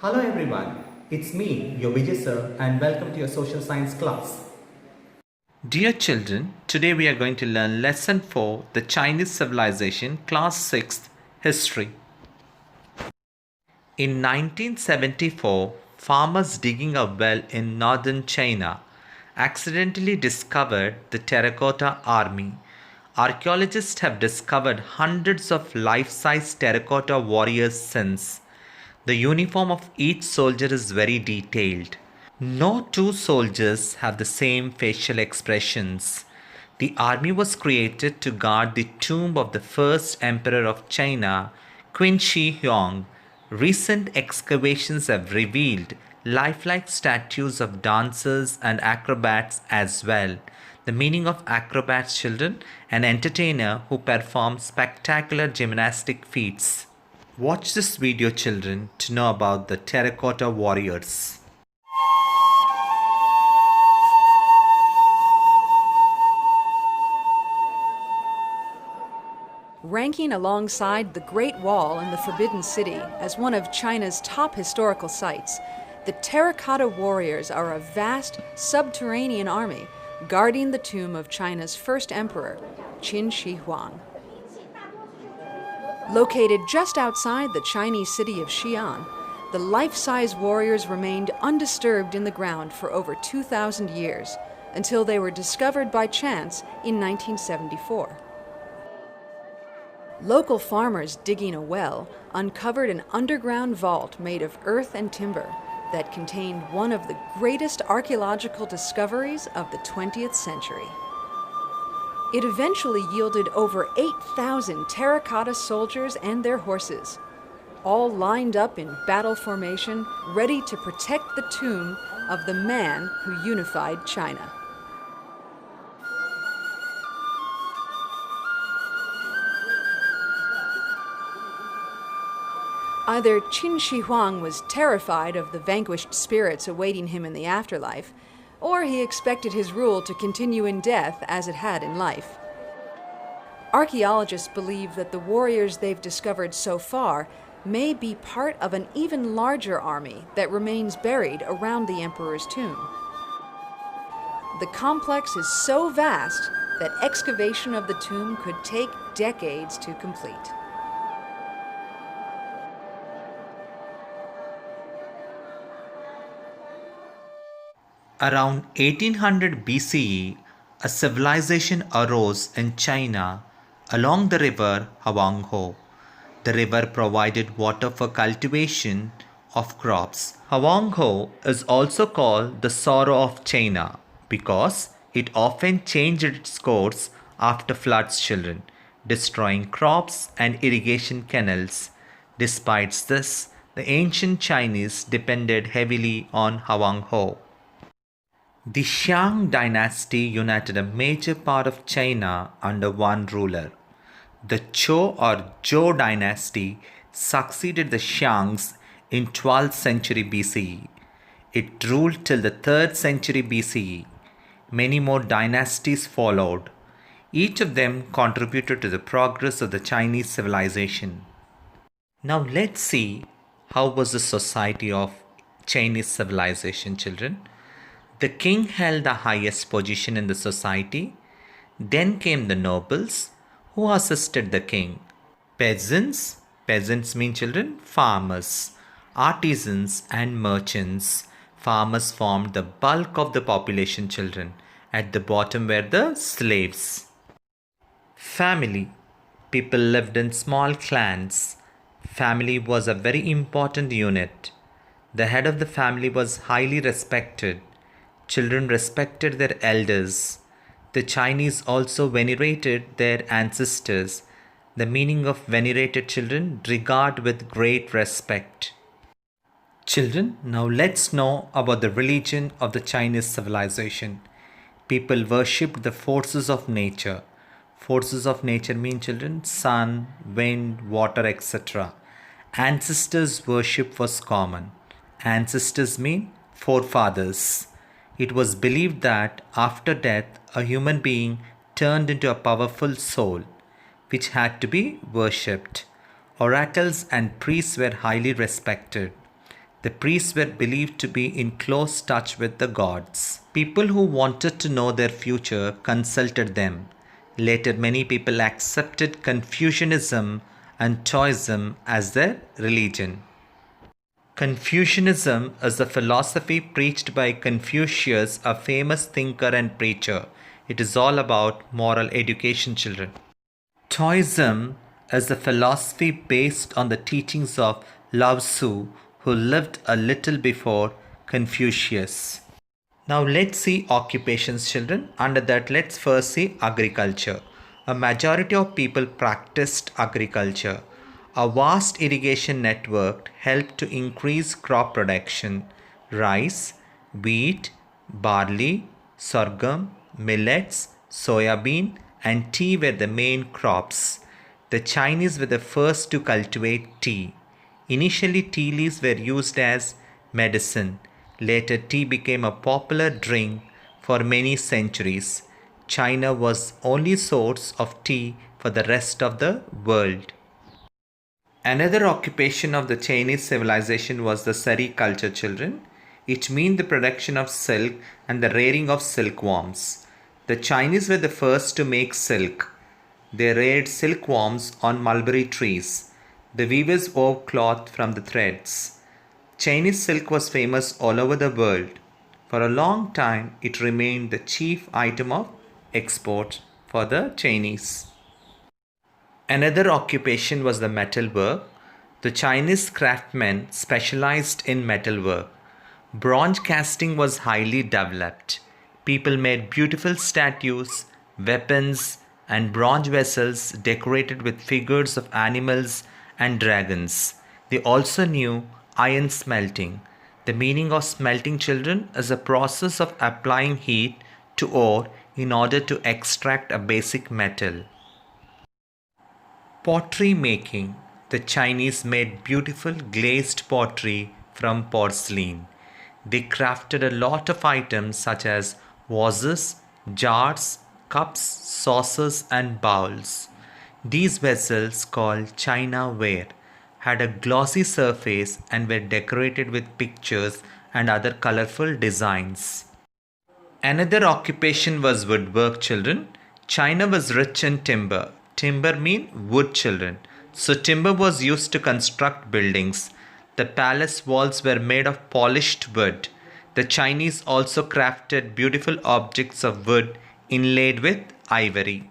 Hello everyone, it's me, your Vijay sir, and welcome to your social science class. Dear children, today we are going to learn lesson 4, the Chinese civilization, class 6th, history. In 1974, farmers digging a well in northern China accidentally discovered the Terracotta Army. Archaeologists have discovered hundreds of life-size terracotta warriors since. The uniform of each soldier is very detailed. No two soldiers have the same facial expressions. The army was created to guard the tomb of the first emperor of China, Qin Shi Huang. Recent excavations have revealed lifelike statues of dancers and acrobats as well. The meaning of acrobats, children, an entertainer who performs spectacular gymnastic feats. Watch this video, children, to know about the terracotta warriors. Ranking alongside the Great Wall and the Forbidden City as one of China's top historical sites, the Terracotta Warriors are a vast subterranean army guarding the tomb of China's first emperor, Qin Shi Huang. Located just outside the Chinese city of Xi'an, the life-size warriors remained undisturbed in the ground for over 2,000 years until they were discovered by chance in 1974. Local farmers digging a well uncovered an underground vault made of earth and timber that contained one of the greatest archaeological discoveries of the 20th century. It eventually yielded over 8,000 terracotta soldiers and their horses, all lined up in battle formation, ready to protect the tomb of the man who unified China. Either Qin Shi Huang was terrified of the vanquished spirits awaiting him in the afterlife, or he expected his rule to continue in death as it had in life. Archaeologists believe that the warriors they've discovered so far may be part of an even larger army that remains buried around the emperor's tomb. The complex is so vast that excavation of the tomb could take decades to complete. Around 1800 BCE, a civilization arose in China along the river Huanghe. The river provided water for cultivation of crops. Huanghe is also called the sorrow of China because it often changed its course after floods, children, destroying crops and irrigation canals. Despite this, the ancient Chinese depended heavily on Huanghe. The Xiang dynasty united a major part of China under one ruler. The Zhou or Zhou dynasty succeeded the Xiangs in 12th century BCE. It ruled till the 3rd century BCE. Many more dynasties followed. Each of them contributed to the progress of the Chinese civilization. Now let's see how was the society of Chinese civilization, children. The king held the highest position in the society. Then came the nobles, who assisted the king. Peasants mean children, farmers, artisans and merchants. Farmers formed the bulk of the population, children. At the bottom were the slaves. Family. People lived in small clans. Family was a very important unit. The head of the family was highly respected. Children respected their elders. The Chinese also venerated their ancestors. The meaning of venerated, children, regard with great respect. Children, now let's know about the religion of the Chinese civilization. People worshipped the forces of nature. Forces of nature mean, children, sun, wind, water, etc. Ancestors' worship was common. Ancestors mean forefathers. It was believed that after death, a human being turned into a powerful soul, which had to be worshipped. Oracles and priests were highly respected. The priests were believed to be in close touch with the gods. People who wanted to know their future consulted them. Later, many people accepted Confucianism and Taoism as their religion. Confucianism is a philosophy preached by Confucius, a famous thinker and preacher. It is all about moral education, children. Taoism is a philosophy based on the teachings of Lao Tzu, who lived a little before Confucius. Now let's see occupations, children. Under that, let's first see agriculture. A majority of people practiced agriculture. A vast irrigation network helped to increase crop production. Rice, wheat, barley, sorghum, millets, soya bean, and tea were the main crops. The Chinese were the first to cultivate tea. Initially, tea leaves were used as medicine. Later, tea became a popular drink for many centuries. China was only source of tea for the rest of the world. Another occupation of the Chinese civilization was the sericulture, children. It means the production of silk and the rearing of silkworms. The Chinese were the first to make silk. They reared silkworms on mulberry trees. The weavers wove cloth from the threads. Chinese silk was famous all over the world. For a long time, it remained the chief item of export for the Chinese. Another occupation was the metalwork. The Chinese craftsmen specialized in metalwork. Bronze casting was highly developed. People made beautiful statues, weapons, and bronze vessels decorated with figures of animals and dragons. They also knew iron smelting. The meaning of smelting, children, is a process of applying heat to ore in order to extract a basic metal. Pottery making. The Chinese made beautiful glazed pottery from porcelain. They crafted a lot of items such as vases, jars, cups, saucers, and bowls. These vessels, called China ware, had a glossy surface and were decorated with pictures and other colorful designs. Another occupation was woodwork, children. China was rich in timber. Timber means wood, children. So timber was used to construct buildings. The palace walls were made of polished wood. The Chinese also crafted beautiful objects of wood inlaid with ivory.